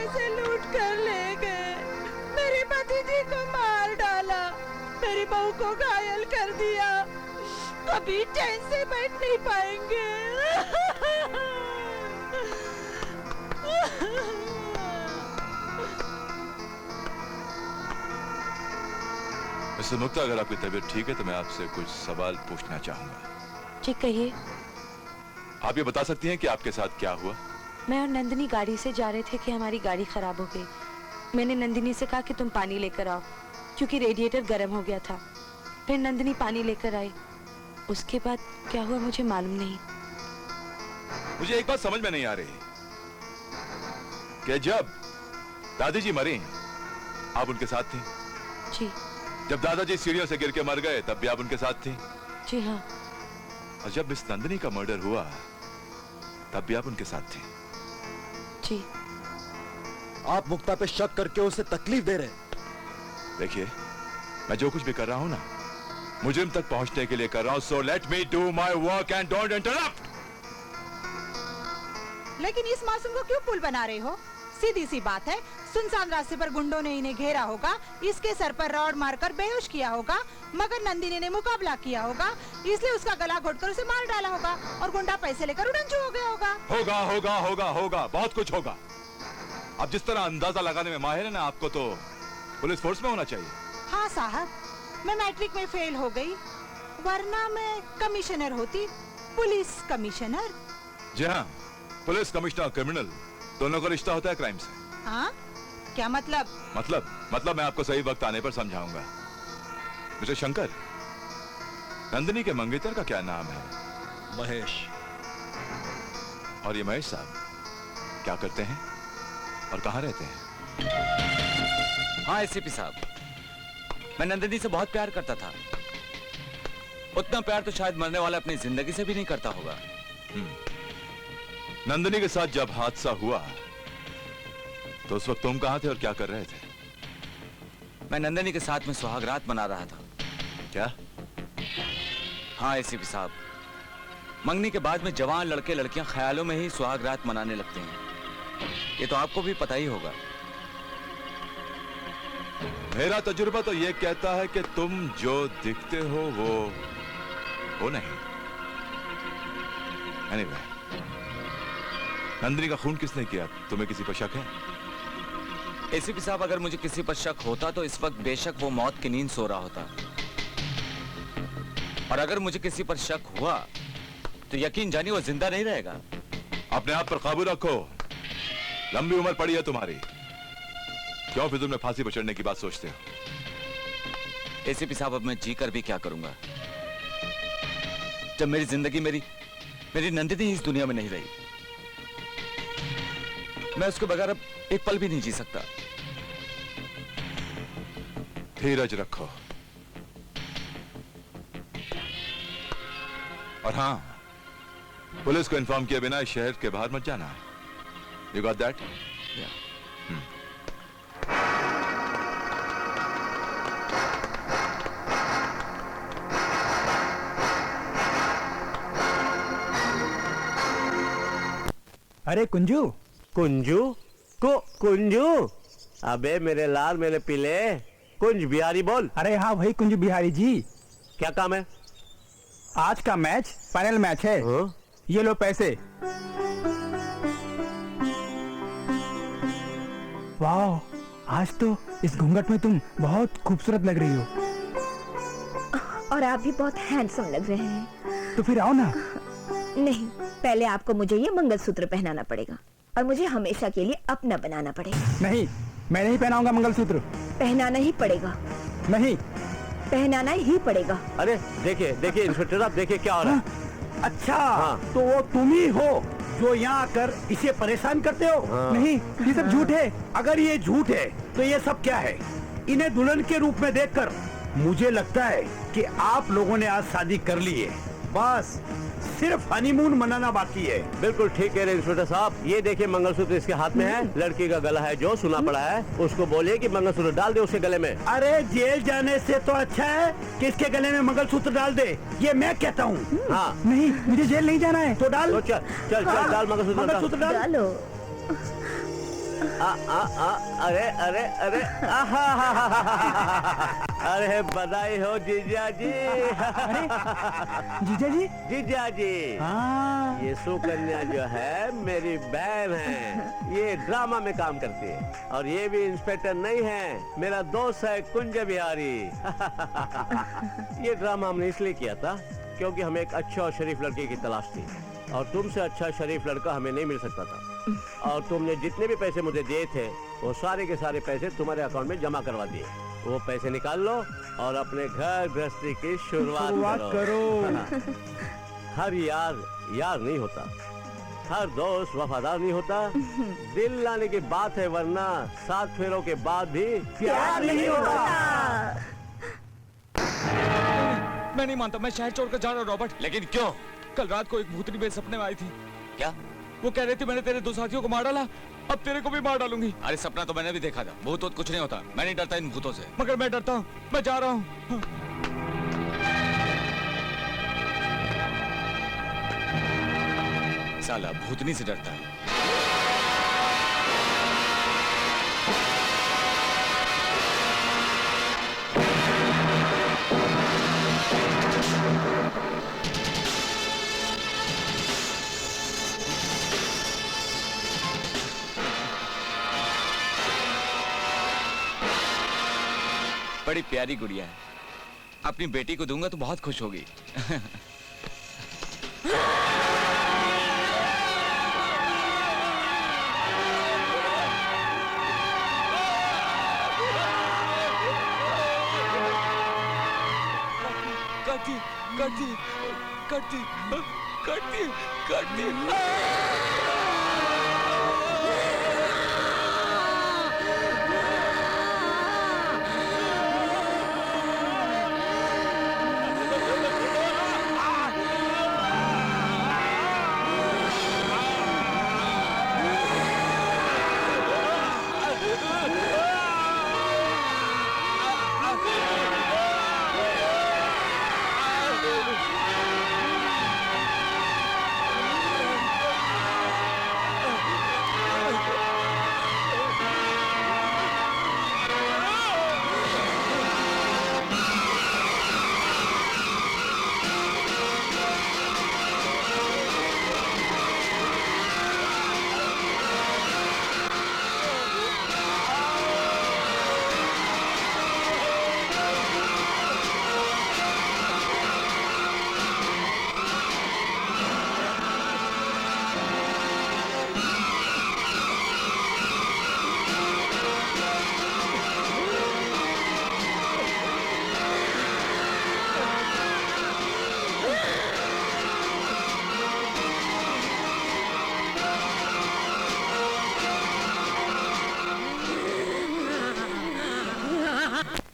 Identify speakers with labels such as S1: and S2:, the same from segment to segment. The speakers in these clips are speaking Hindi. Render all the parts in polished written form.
S1: पैसे लूट कर ले गए, मेरे पति जी को मार डाला, मेरी बहू को घायल कर दिया, कभी चैन से बैठ नहीं पाएंगे।
S2: मिस्टर मुक्ता, अगर आपकी तबीयत ठीक है तो मैं आपसे कुछ सवाल पूछना चाहूंगा।
S3: जी कहिए।
S2: आप ये बता सकती हैं कि आपके साथ क्या हुआ?
S3: मैं और नंदिनी गाड़ी से जा रहे थे कि हमारी गाड़ी खराब हो गई। मैंने नंदिनी से कहा कि तुम पानी लेकर आओ, क्योंकि रेडिएटर गर्म हो गया था। फिर नंदिनी पानी लेकर आई। उसके बाद क्या हुआ मुझे मालूम नहीं।
S2: मुझे एक बात समझ में नहीं आ रही कि जब दादी जी मरी आप उनके साथ थी?
S3: जी।
S2: जब दादाजी सीढ़ियों से गिर के मर गए तब भी आप उनके साथ थी?
S3: जी हाँ।
S2: और जब मिस नंदिनी का मर्डर हुआ तब भी आप उनके साथ थी?
S3: जी।
S4: आप मुक्ता पे शक करके उसे तकलीफ दे रहे हैं।
S2: देखिए, मैं जो कुछ भी कर रहा हूं ना, मुजरिम तक पहुंचने के लिए कर रहा हूं। So let me do my work and don't interrupt.
S1: लेकिन इस मासूम को क्यों पुल बना रहे हो? सीधी सी बात है, सुनसान रास्ते पर गुंडों ने इन्हें घेरा होगा, इसके सर पर रॉड मारकर बेहोश किया होगा, मगर नंदिनी ने मुकाबला किया होगा, इसलिए उसका गला घोटकर उसे मार डाला होगा और गुंडा पैसे लेकर उड़नछू हो गया होगा।
S2: होगा होगा होगा होगा, बहुत कुछ होगा। आप जिस तरह अंदाजा लगाने में माहिर है ना, आपको तो पुलिस फोर्स में होना चाहिए।
S1: हाँ साहब, मैं मैट्रिक में फेल हो गई, वरना मैं कमिश्नर होती, पुलिस कमिश्नर।
S2: जी हाँ, पुलिस कमिश्नर क्रिमिनल दोनों का रिश्ता होता है क्राइम से।
S1: हाँ, क्या मतलब?
S2: मतलब मैं आपको सही वक्त आने पर समझाऊंगा। मिस्टर शंकर, नंदिनी के मंगेतर का क्या नाम है?
S4: महेश।
S2: और ये महेश साहब क्या करते हैं और कहाँ रहते हैं?
S5: हाँ एसीपी साहब, मैं नंदिनी से बहुत प्यार करता था। उतना प्यार तो शायद मरने वाला अपनी जिंदगी से भी नहीं करता होगा।
S2: नंदिनी के साथ जब हादसा हुआ तो उस वक्त तुम कहां थे और क्या कर रहे थे?
S5: मैं नंदिनी के साथ में सुहागरात मना रहा था।
S2: क्या?
S5: हाँ एसीपी साहब, मंगनी के बाद में जवान लड़के लड़कियां ख्यालों में ही सुहागरात मनाने लगते हैं। ये तो आपको भी पता ही होगा।
S2: मेरा तजुर्बा तो ये कहता है कि तुम जो दिखते हो वो नहीं। Anyway, नंदिनी का खून किसने किया? तुम्हें किसी पर शक है?
S5: एसीपी साहब, अगर मुझे किसी पर शक होता तो इस वक्त बेशक वो मौत की नींद सो रहा होता, और अगर मुझे किसी पर शक हुआ तो यकीन जानिए वो जिंदा नहीं रहेगा।
S2: अपने आप पर काबू रखो, लंबी उम्र पड़ी है तुम्हारी। क्यों फिर तुमने फांसी पर चढ़ने की बात सोचते हो?
S5: एसीपी साहब, अब मैं जी कर भी क्या करूंगा जब मेरी जिंदगी मेरी नंदिनी इस दुनिया में नहीं रही। मैं उसके बगैर अब एक पल भी नहीं जी सकता।
S2: धीरज रखो। और हाँ, पुलिस को इन्फॉर्म किए बिना शहर के बाहर मत जाना। You got that?
S6: अरे कुंजू
S7: कुंजू, अबे मेरे लाल मेरे पीले, कुंज बिहारी बोल।
S6: अरे हाँ भाई कुंजू बिहारी जी,
S7: क्या काम है?
S6: आज का मैच फाइनल मैच है।
S7: हाँ?
S6: ये लो पैसे। वाह, आज तो इस घूंघट में तुम बहुत खूबसूरत लग रही हो।
S8: और आप भी बहुत हैंडसम लग रहे हैं।
S6: तो फिर आओ ना।
S8: नहीं, पहले आपको मुझे ये मंगलसूत्र पहनाना पड़ेगा और मुझे हमेशा के लिए अपना बनाना पड़ेगा।
S6: नहीं, मैं नहीं पहनाऊंगा मंगलसूत्र।
S8: पहनाना ही पड़ेगा।
S6: नहीं,
S8: पहनाना ही पड़ेगा।
S7: अरे देखिए इंस्पेक्टर साहब, देखिए क्या हो रहा है।
S6: अच्छा,
S7: हाँ।
S6: तो वो तुम ही हो जो यहाँ आकर इसे परेशान करते हो?
S7: हाँ।
S6: नहीं, ये सब झूठ है। अगर ये झूठ है तो ये सब क्या है? इन्हें दुल्हन के रूप में देखकर मुझे लगता है कि आप लोगों ने आज शादी कर ली है। बस सिर्फ हनीमून मनाना बाकी है।
S7: बिल्कुल ठीक कह रहे इंस्पेक्टर साहब। ये देखिए मंगलसूत्र इसके हाथ में है, लड़की का गला है जो सुना पड़ा है, उसको बोलिए कि मंगलसूत्र डाल दे उसके गले में।
S6: अरे जेल जाने से तो अच्छा है कि इसके गले में मंगलसूत्र डाल दे, ये मैं कहता हूँ।
S7: हाँ।
S6: नहीं, मुझे जेल नहीं जाना है तो डाल।
S7: तो चल डाल मंगलसूत्र
S6: मंगलसूत्र डाल।
S8: डालो।
S7: अरे अरे अरे अरे बधाई हो जीजा जी।
S6: जीजा जी।
S7: जीजा जी
S6: हाँ।
S7: ये सुकन्या जो है मेरी बहन है, ये ड्रामा में काम करती है। और ये भी इंस्पेक्टर नहीं है, मेरा दोस्त है कुंज बिहारी। ये ड्रामा हमने इसलिए किया था क्योंकि हमें एक अच्छे और शरीफ लड़के की तलाश थी, और तुमसे अच्छा शरीफ लड़का हमें नहीं मिल सकता था। और तुमने जितने भी पैसे मुझे दिए थे वो सारे के सारे पैसे तुम्हारे अकाउंट में जमा करवा दिए। वो पैसे निकाल लो और अपने घर गृहस्थी की शुरुआत करो। हर यार यार नहीं होता, हर दोस्त वफादार नहीं होता। दिल लाने की बात है, वरना 7 फेरों के बाद भी प्यार नहीं होता।
S5: मैं नहीं मानता, मैं शहर छोड़कर जा रहा हूँ रॉबर्ट।
S2: लेकिन क्यों?
S5: कल रात को एक भूतनी मेरे सपने में आई थी।
S2: क्या?
S5: वो कह रही थी मैंने तेरे 2 साथियों को मार डाला, अब तेरे को भी मार डालूंगी।
S2: अरे सपना तो मैंने भी देखा था। भूत वूत कुछ नहीं होता, मैं नहीं डरता इन भूतों से।
S5: मगर मैं डरता हूँ, मैं जा रहा हूँ।
S2: साला भूतनी से डरता है। बड़ी प्यारी गुड़िया है, अपनी बेटी को दूंगा तो बहुत खुश होगी।
S5: करती करती करती करती करती।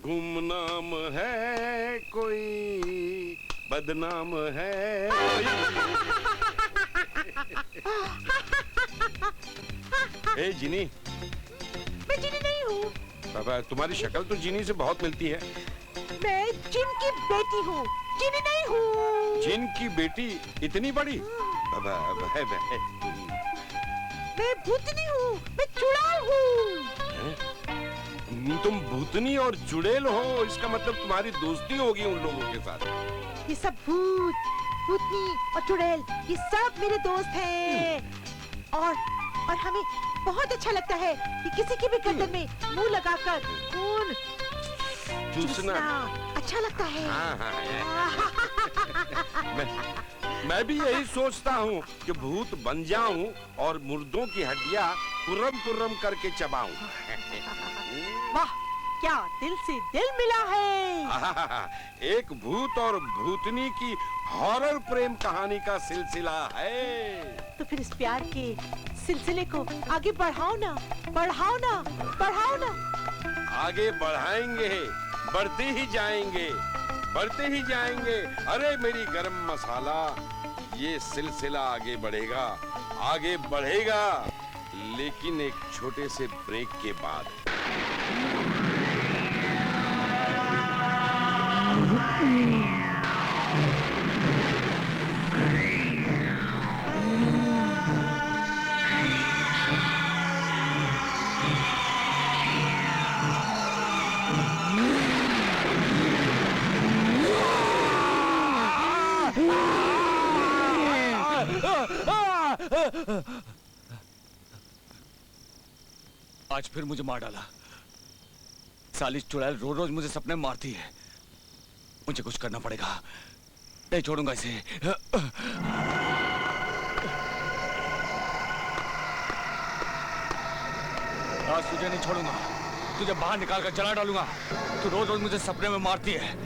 S9: गुमनाम है कोई, बदनाम है कोई। ए जिनी।
S1: मैं जिनी नहीं हूँ।
S9: बाबा तुम्हारी शक्ल तो जिनी से बहुत मिलती है।
S1: मैं जिन की बेटी हूँ, जिनी नहीं हूँ।
S9: जिन की बेटी इतनी बड़ी? बाबा
S1: मैं भूतनी हूँ, मैं चुड़ैल हूँ।
S9: तुम भूतनी और चुड़ैल हो, इसका मतलब तुम्हारी दोस्ती होगी उन लोगों के साथ।
S1: ये सब भूत, भूतनी और चुड़ैल ये सब मेरे दोस्त हैं। और हमें बहुत अच्छा लगता है कि किसी की भी गर्दन में मुंह लगाकर खून
S9: चूसना
S1: अच्छा लगता है।
S9: मैं भी यही सोचता हूँ कि भूत बन जाऊं और मुर्दों की हड्डियाँ कुर्रम करके चबाऊं।
S1: वाह, क्या दिल से दिल मिला है।
S9: एक भूत और भूतनी की हॉरर प्रेम कहानी का सिलसिला है।
S1: तो फिर इस प्यार के सिलसिले को आगे बढ़ाओ ना, बढ़ाओ ना, बढ़ाओ ना।
S9: आगे बढ़ाएंगे, बढ़ते ही जाएंगे, बढ़ते ही जाएंगे। अरे मेरी गरम मसाला, ये सिलसिला आगे बढ़ेगा, आगे बढ़ेगा, लेकिन एक छोटे से ब्रेक के बाद।
S5: आज फिर मुझे मार डाला। साली चुड़ैल रोज रोज मुझे सपने में मारती है। मुझे कुछ करना पड़ेगा, नहीं छोड़ूंगा इसे। आज तुझे नहीं छोड़ूंगा, तुझे बाहर निकाल कर जला डालूंगा। तू रोज रोज मुझे सपने में मारती है।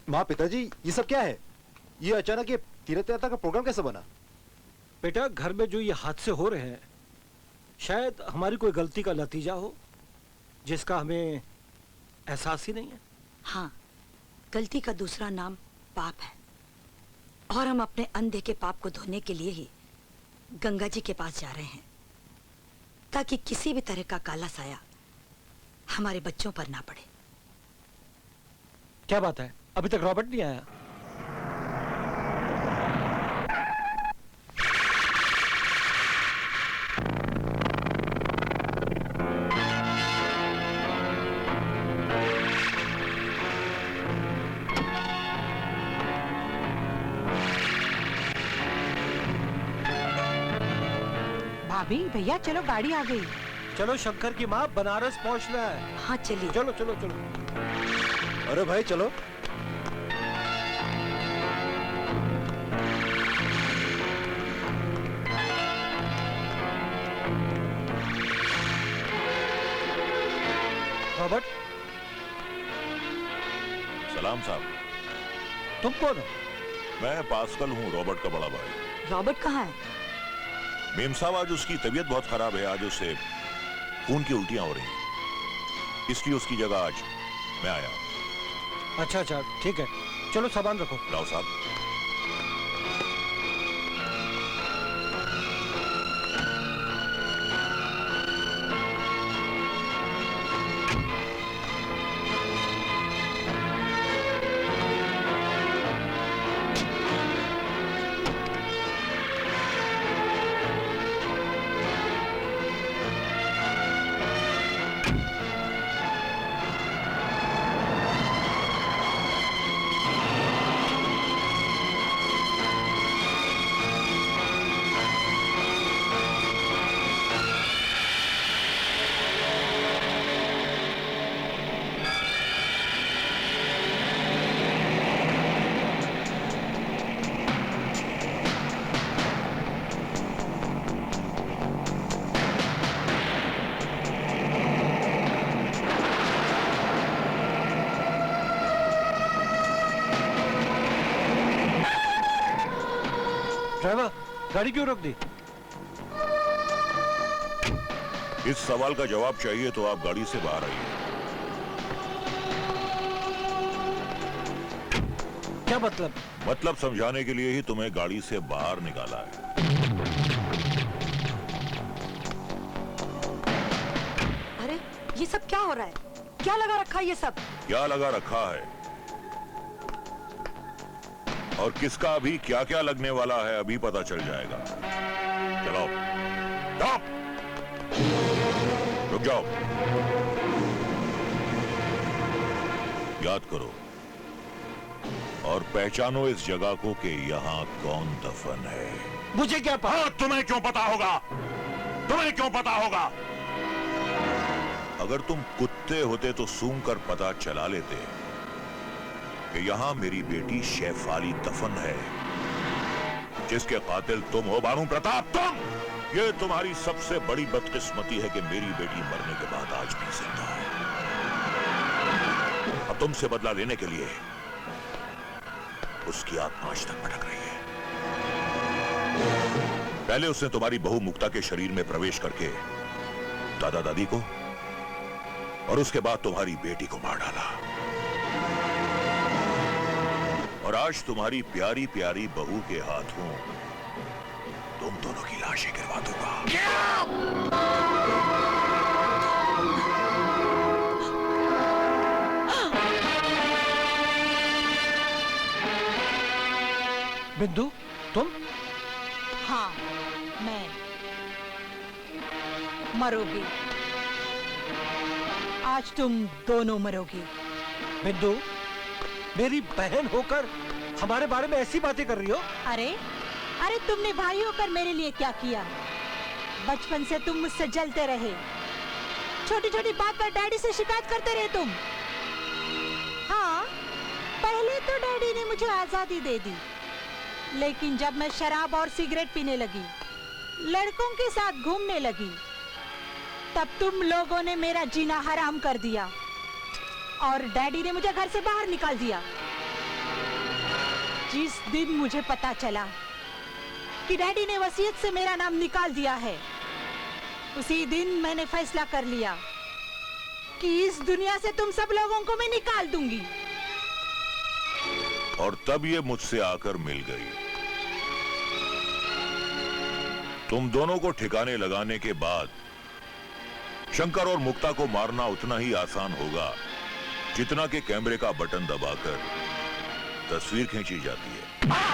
S4: माँ, पिताजी, ये सब क्या है? ये अचानक ये तीर्थ यात्रा का प्रोग्राम कैसे बना?
S10: बेटा, घर में जो ये हादसे हो रहे हैं, शायद हमारी कोई गलती का नतीजा हो, जिसका हमें एहसास ही नहीं है।
S3: हाँ, गलती का दूसरा नाम पाप है, और हम अपने अंधे के पाप को धोने के लिए ही गंगा जी के पास जा रहे हैं, ताकि किसी भी तरह का काला साया हमारे बच्चों पर ना पड़े।
S10: क्या बात है, अभी तक रॉबर्ट नहीं आया?
S1: भाभी, भैया चलो, गाड़ी आ गई।
S10: चलो, शंकर की माँ बनारस पहुंचना है।
S3: हाँ चलिए।
S10: चलो चलो चलो।
S4: अरे भाई चलो।
S10: रॉबर्ट,
S2: सलाम साहब।
S10: तुम कौन हो?
S2: मैं पास्कल हूँ, रॉबर्ट का बड़ा भाई।
S3: रॉबर्ट कहाँ है?
S2: मेम साहब, आज उसकी तबीयत बहुत खराब है। आज उसे खून की उल्टियां हो रही हैं, इसलिए उसकी जगह आज मैं आया।
S10: अच्छा अच्छा, ठीक है, चलो सामान रखो।
S2: राव साहब,
S10: ड्राइवर, गाड़ी क्यों रोक दी?
S2: इस सवाल का जवाब चाहिए तो आप गाड़ी से बाहर आइए।
S10: क्या मतलब?
S2: मतलब समझाने के लिए ही तुम्हें गाड़ी से बाहर निकाला है।
S3: अरे ये सब क्या हो रहा है? क्या लगा रखा है ये सब?
S2: क्या लगा रखा है और किसका अभी क्या क्या लगने वाला है, अभी पता चल जाएगा। चलो, स्टॉप, रुक जाओ। याद करो और पहचानो इस जगह को कि यहाँ कौन दफन है।
S10: मुझे क्या पता?
S2: हाँ, तुम्हें क्यों पता होगा? तुम्हें क्यों पता होगा? अगर तुम कुत्ते होते तो सूंघ कर पता चला लेते कि यहाँ मेरी बेटी शेफाली दफन है, जिसके कातिल तुम हो। बानू प्रताप, तुम! ये तुम्हारी सबसे बड़ी बदकिस्मती है कि मेरी बेटी मरने के बाद आज भी जिंदा है। अब तुमसे बदला लेने के लिए उसकी आत्मा आज तक भटक रही है। पहले उसने तुम्हारी बहू मुक्ता के शरीर में प्रवेश करके दादा दादी को और उसके बाद तुम्हारी बेटी को मार डाला। और आज तुम्हारी प्यारी प्यारी बहू के हाथों तुम दोनों की लाशें गिरवा दूंगा।
S10: बिंदु, तुम?
S1: हाँ, मैं मरोगी। आज तुम दोनों मरोगी।
S10: बिंदु, मेरी बहन होकर हमारे बारे में ऐसी बातें कर रही हो?
S1: अरे अरे तुमने भाई होकर मेरे लिए क्या किया? बचपन से तुम मुझसे जलते रहे। छोटी छोटी बात पर डैडी से शिकायत करते रहे तुम। हाँ, पहले तो डैडी ने मुझे आजादी दे दी, लेकिन जब मैं शराब और सिगरेट पीने लगी, लड़कों के साथ घूमने लगी, तब तुम लोगों ने मेरा जीना हराम कर दिया और डैडी ने मुझे घर से बाहर निकाल दिया। जिस दिन मुझे पता चला कि डैडी ने वसीयत से मेरा नाम निकाल दिया है, उसी दिन मैंने फैसला कर लिया कि इस दुनिया से तुम सब लोगों को मैं निकाल दूंगी।
S2: और तब ये मुझसे आकर मिल गई। तुम दोनों को ठिकाने लगाने के बाद शंकर और मुक्ता को मारना उतना ही आसान होगा जितना कि कैमरे का बटन दबाकर तस्वीर खींची जाती है।